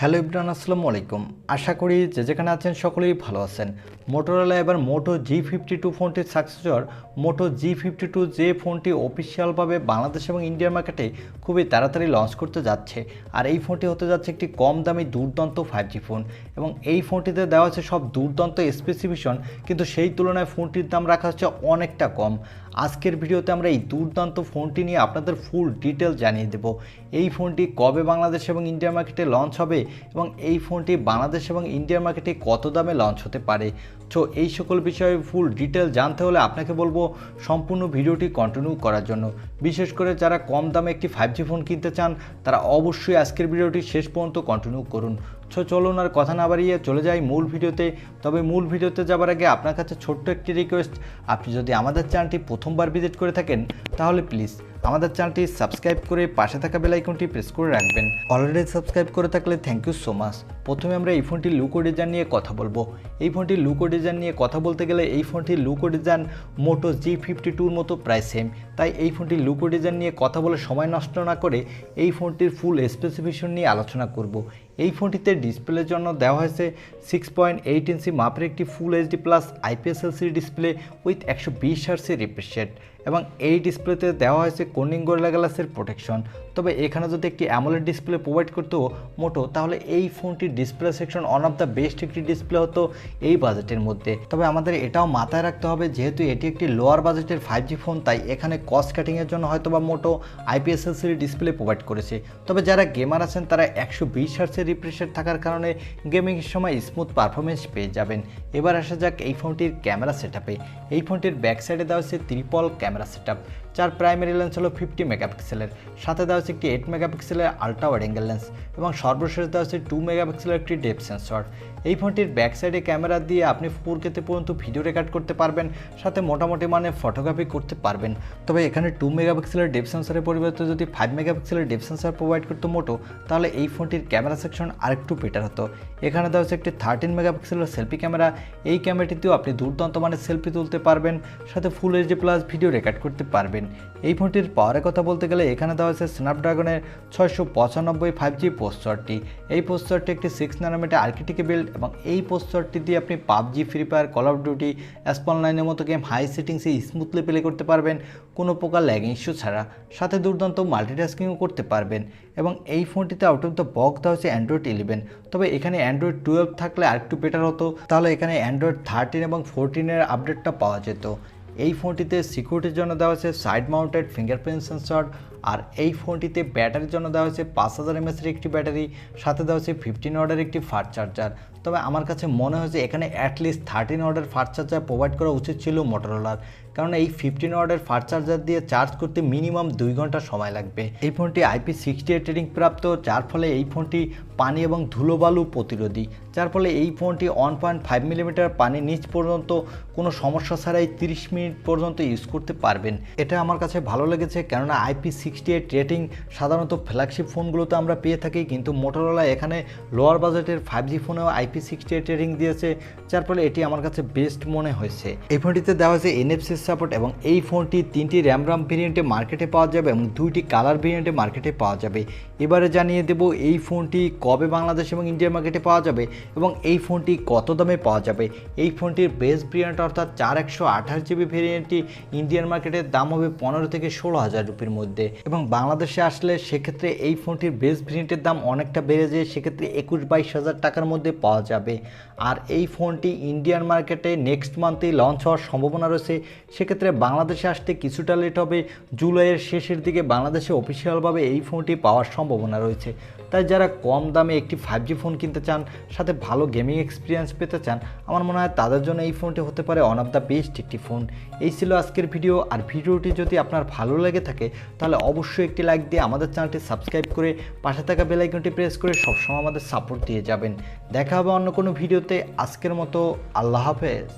Hello Ibran, আসসালামু আলাইকুম। আশা করি যে যেখানে আছেন সকলেই ভালো আছেন। মোটোরোলা এবার মোটো G52 ফোনটির সাকসেসর মোটো G52J ফোনটি অফিসিয়ালভাবে বাংলাদেশ এবং ইন্ডিয়ার মার্কেটে খুবই তাড়াতাড়ি লঞ্চ করতে যাচ্ছে। আর এই ফোনটি হতে যাচ্ছে একটি কম দামি দুর্দান্ত 5G ফোন এবং এই ফোনটিতে দেওয়া আছে সব দুর্দান্ত স্পেসিফিকেশন, কিন্তু সেই তুলনায় ফোনটির দাম রাখা হচ্ছে অনেকটা কম। আজকের ভিডিওতে আমরা এই দুর্দান্ত ফোনটি নিয়ে আপনাদের ফুল ডিটেল জানিয়ে দেব। এই ফোনটি কবে বাংলাদেশ এবং ইন্ডিয়ার মার্কেটে লঞ্চ হবে এবং এই ফোনটি বাংলাদেশ এবং ইন্ডিয়ার মার্কেটে কত দামে লঞ্চ হতে পারে। তো এই সকল বিষয়ে ফুল ডিটেল জানতে হলে আপনাকে বলবো সম্পূর্ণ ভিডিওটি কন্টিনিউ করার জন্য। বিশেষ করে যারা কম দামে একটি 5G ফোন কিনতে চান তারা অবশ্যই আজকের ভিডিওটি শেষ পর্যন্ত কন্টিনিউ করুন। চলুন আর কথা না বাড়িয়ে চলে যাই মূল ভিডিওতে। তবে মূল ভিডিওতে যাবার আগে আপনার কাছে ছোট্ট একটি রিকোয়েস্ট, আপনি যদি আমাদের চ্যানেলটি প্রথমবার ভিজিট করে থাকেন তাহলে প্লিজ আমাদের চ্যানেলটি সাবস্ক্রাইব করে পাশে থাকা বেল আইকনটি প্রেস করে রাখবেন। অলরেডি সাবস্ক্রাইব করে থাকলে থ্যাংক ইউ সো মাচ। প্রথমে আমরা এই ফোনটির লুক ও ডিজাইন নিয়ে কথা বলবো। এই ফোনটির লুক ও ডিজাইন নিয়ে কথা বলতে গেলে এই ফোনটির লুক ও ডিজাইন মোটো G52-র মতো প্রায় সেম, তাই এই ফোনটির লুক ও ডিজাইন নিয়ে কথা বলে সময় নষ্ট না করে এই ফোনটির ফুল স্পেসিফিকেশন নিয়ে আলোচনা করব। এই ফোনটিতে ডিসপ্লের জন্য দেওয়া হয়েছে 6.8 ইঞ্চি মাপের একটি full HD plus IPS LCD display with 120 হার্টজের রিফ্রেশ রেট এবং এই ডিসপ্লেতে দেওয়া হয়েছে কর্নিং গরিলা গ্লাসের প্রোটেকশন। তবে এখানে যদি একটি অ্যামোলেড ডিসপ্লে প্রোভাইড করতো মোটো, তাহলে এই ফোনটির display section one of the best একটি ডিসপ্লে হতো এই বাজেটের মধ্যে। তবে আমাদের এটাও মাথায় রাখতে হবে, যেহেতু এটি একটি লোয়ার বাজেটের 5G ফোন, তাই এখানে কস্ট কাটিংয়ের জন্য হয়তো বা মোটো IPS LCD ডিসপ্লে প্রোভাইড করেছে। তবে যারা গেমার আছেন তারা 120 হার্টজের রিফ্রেশ রেট থাকার কারণে গেমিংয়ের সময় স্মুথ পারফরমেন্স পেয়ে যাবেন। এবার আসা যাক এই ফোনটির ক্যামেরা সেটআপে। এই ফোনটির ব্যাক সাইডে দেওয়া হচ্ছে ট্রিপল ক্যামেরা সেটআপ, যার প্রাইমারি লেন্স হলো 50 মেগাপিক্সেলের, সাথে দেওয়া হচ্ছে একটি 8 মেগাপিক্সেলের আলট্রা ওয়াইড অ্যাঙ্গেল লেন্স এবং সর্বশেষ দেওয়া হচ্ছে 2 মেগাপিক্সেলের একটি ডেপথ সেন্সর। এই ফোনটির ব্যাক সাইডে ক্যামেরা দিয়ে আপনি 4K পর্যন্ত ভিডিও রেকর্ড করতে পারবেন, সাথে মোটামুটি মানে ফটোগ্রাফি করতে পারবেন। তবে এখানে 2 মেগাপিক্সেলের ডেপথ সেন্সরের পরিবর্তে যদি 5 মেগাপিক্সেলের ডেপথ সেন্সর প্রোভাইড করতো মোটো, তাহলে এই ফোনটির ক্যামেরা সেকশন আরেকটু বেটার হতো। এখানে দেওয়া হচ্ছে একটি 13 মেগাপিক্সেলের সেলফি ক্যামেরা। এই ক্যামেরাটিতেও আপনি দুর্দান্ত মানের সেলফি তুলতে পারবেন, সাথে ফুল এইচডি প্লাস ভিডিও রেকর্ড করতে পারবেন। এই ফোনটির পাওয়ারের কথা বলতে গেলে এখানে দেওয়া হয়েছে স্ন্যাপড্রাগনের 695 5G প্রসেসরটি। এই প্রসেসরটি একটি 6 ন্যানোমিটার আর্কিটেক্টে বিল্ড এবং এই প্রসেসরটি দিয়ে আপনি PUBG, free fire, call of duty, অনলাইনের মতো গেম হাই সেটিংসে স্মুথলি প্লে করতে পারবেন কোনো প্রকার ল্যাগিং ইস্যু ছাড়া, সাথে দুর্দান্ত মাল্টিটাস্কিংও করতে পারবেন। এবং এই ফোনটিতে আউট অফ দ্য বক্স দেওয়া হচ্ছে অ্যান্ড্রয়েড 11, তবে এখানে অ্যান্ড্রয়েড 12 থাকলে আরেকটু বেটার হতো, তাহলে এখানে অ্যান্ড্রয়েড 13 এবং 14-এর আপডেটটা পাওয়া যেত। এই ফোনটিতে সিকিউরিটির জন্য দেওয়া হয়েছে সাইড মাউন্টেড ফিঙ্গারপ্রিন্ট সেন্সর, আর এই ফোনটিতে ব্যাটারির জন্য দেওয়া হয়েছে 5000 mAh একটি ব্যাটারি, সাথে দেওয়া হয়েছে 15 ওয়াটের একটি ফাস্ট চার্জার। তবে আমার কাছে মনে হয়েছে এখানে অ্যাটলিস্ট 13 ওয়াটের ফাস্ট চার্জার প্রোভাইড করা উচিত ছিল মোটোরোলার, কারণ এই 15 ওয়াটের ফাস্ট চার্জার দিয়ে চার্জ করতে মিনিমাম 2 ঘন্টা সময় লাগবে। এই ফোনটি IP68 রেটিং প্রাপ্ত, যার ফলে এই ফোনটি পানি এবং ধুলোবালু প্রতিরোধী, যার ফলে এই ফোনটি 1.5 মিলিমিটার পানির নিচ পর্যন্ত কোনো সমস্যা ছাড়াই 30 মিনিট পর্যন্ত ইউজ করতে পারবেন। এটা আমার কাছে ভালো লেগেছে, কেননা IP68 রেটিং সাধারণত ফ্ল্যাগশিপ ফোনগুলোতে আমরা পেয়ে থাকি, কিন্তু মোটোরোলা এখানে লোয়ার বাজেটের 5G ফোনেও IP68 রেটিং দিয়েছে, যার ফলে এটি আমার কাছে বেস্ট মনে হয়েছে। এই ফোনটিতে দেওয়া হয়েছে NFC সাপোর্ট এবং এই ফোনটি 3টি র্যাম ভেরিয়েন্টে মার্কেটে পাওয়া যাবে এবং 2টি কালার ভেরিয়েন্টে মার্কেটে পাওয়া যাবে। এবারে জানিয়ে দেব এই ফোনটি কবে বাংলাদেশ এবং ইন্ডিয়ার মার্কেটে পাওয়া যাবে এবং এই ফোনটি কত দামে পাওয়া যাবে। এই ফোনটির বেস ভেরিয়েন্ট অর্থাৎ 4128GB ভেরিয়েন্টটি ইন্ডিয়ান মার্কেটের দাম হবে 15 থেকে 16,000 রুপির মধ্যে, এবং বাংলাদেশে আসলে সেক্ষেত্রে এই ফোনটির বেস ভেরিয়েন্টের দাম অনেকটা বেড়ে যায়, সেক্ষেত্রে 21-22 হাজার টাকার মধ্যে পাওয়া যাবে। আর এই ফোনটি ইন্ডিয়ান মার্কেটে নেক্সট মান্থেই লঞ্চ হওয়ার সম্ভাবনা রয়েছে, সেক্ষেত্রে বাংলাদেশে আসতে কিছুটা লেট হবে। জুলাইয়ের শেষের দিকে বাংলাদেশে অফিসিয়ালভাবে এই ফোনটি পাওয়ার সম্ভাবনা রয়েছে। তাই যারা কম দামে একটি 5G ফোন কিনতে চান, সাথে ভালো গেমিং এক্সপিরিয়েন্স পেতে চান, আমার মনে হয় তাদের জন্য এই ফোনটি হতে পারে ওয়ান অফ দ্য বেস্ট একটি ফোন। এই ছিল আজকের ভিডিও। আর ভিডিওটি যদি আপনার ভালো লেগে থাকে তাহলে অবশ্যই একটি লাইক দিয়ে আমাদের চ্যানেলটি সাবস্ক্রাইব করে পাশে থাকা বেল আইকনটি প্রেস করে সবসময় আমাদের সাপোর্ট দিয়ে যাবেন। দেখা হবে অন্য কোনো ভিডিওতে। আজকের মতো আল্লাহ হাফেজ।